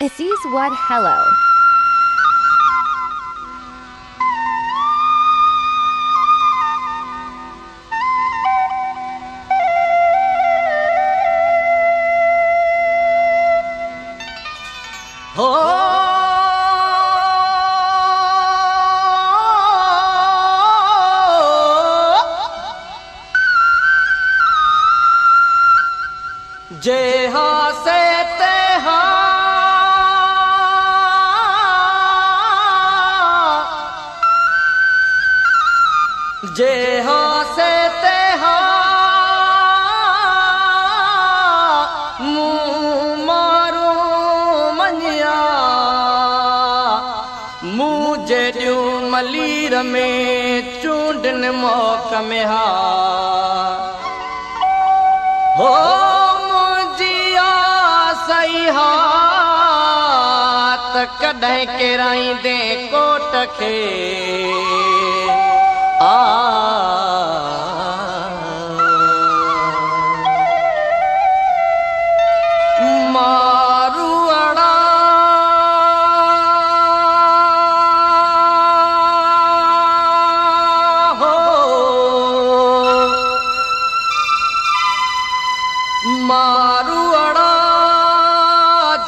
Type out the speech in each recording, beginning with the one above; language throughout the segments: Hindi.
Aziz Wad Hello. जे हाँ से ते हाँ जे हाँ से ते हाँ मुँह मारो मनिया मुँह जेडियूं मलीर में चूंडन मौक में हा हो कॾहिं केराईंदे कोट खे मारू अड़ा हो मारू अड़ा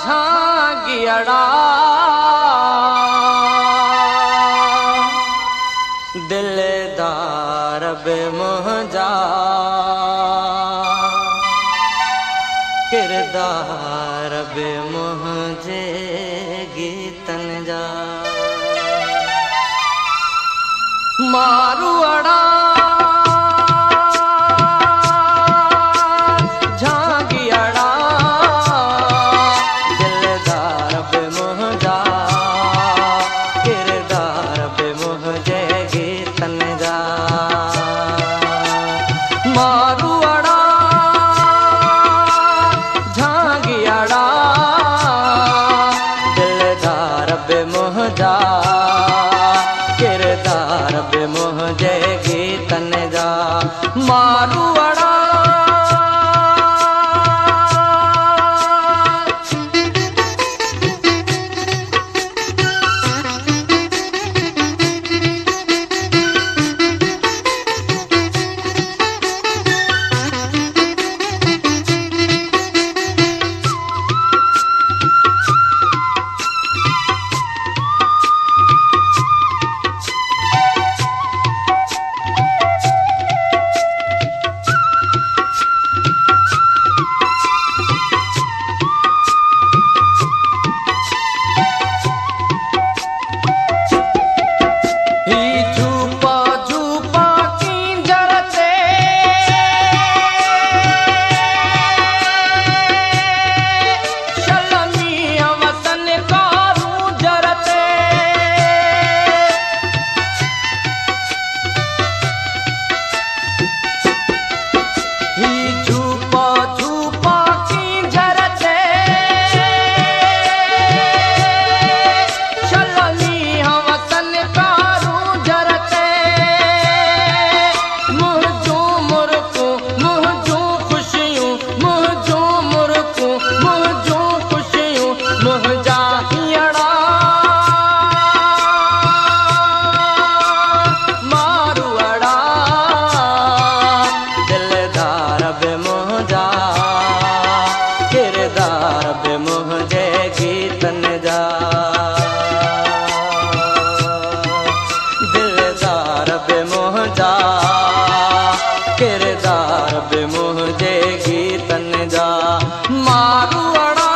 झांगी अड़ा दिलदार बे मुंहिंजा किरदार बे मुंहिंजे गीतन जा मारू अड़ा झांगी अड़ा दिलदार बे मुंहिंजा किरदार बे मुंहिंजे मारू अड़ा झांगी अड़ा दिलदार बे मुंहिंजा किरदार बे मुंहिंजे गीतन जा मारू अड़ा किरदार बे मुंहिंजे गीतन जा मारू अड़ा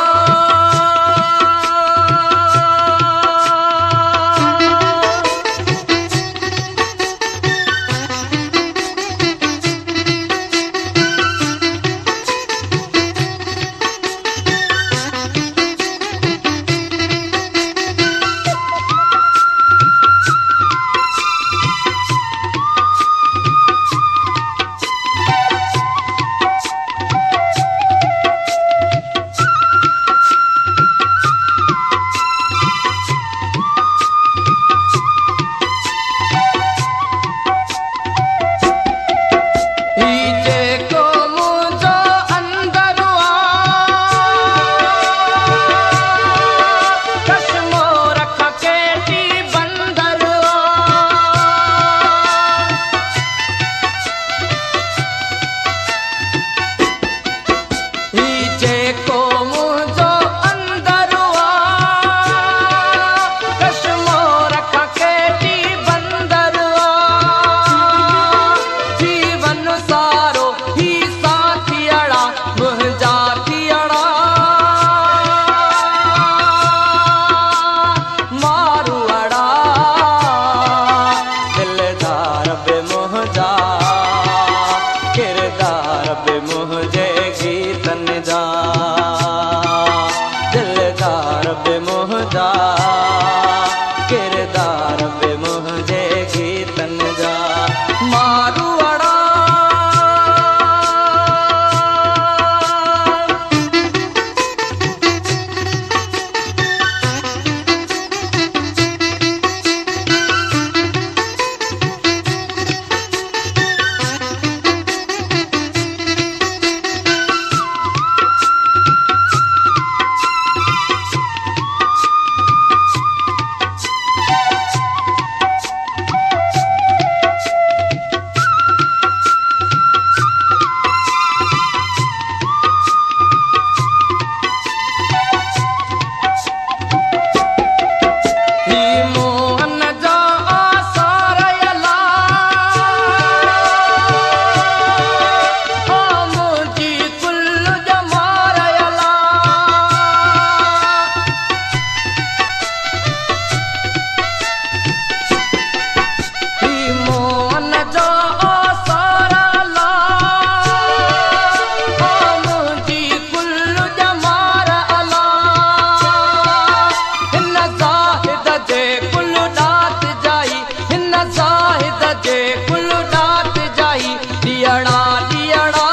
जे कुल दात जाई ॾियणा ॾियणा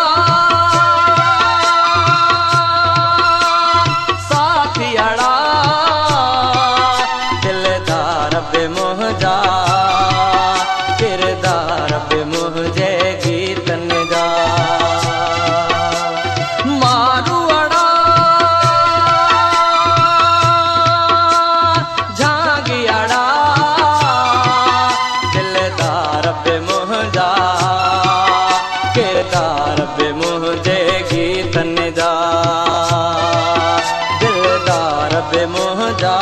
साथियड़ा दिलदार बे मुंहिंजा किरदार बे मुंहिंजे गीतन जा मारूअड़ा झांगियड़ा दिलदार बे मुंहिंजा किरदार बे मुंहिंजे गीतन जा दिलदार बे मुंहिंजा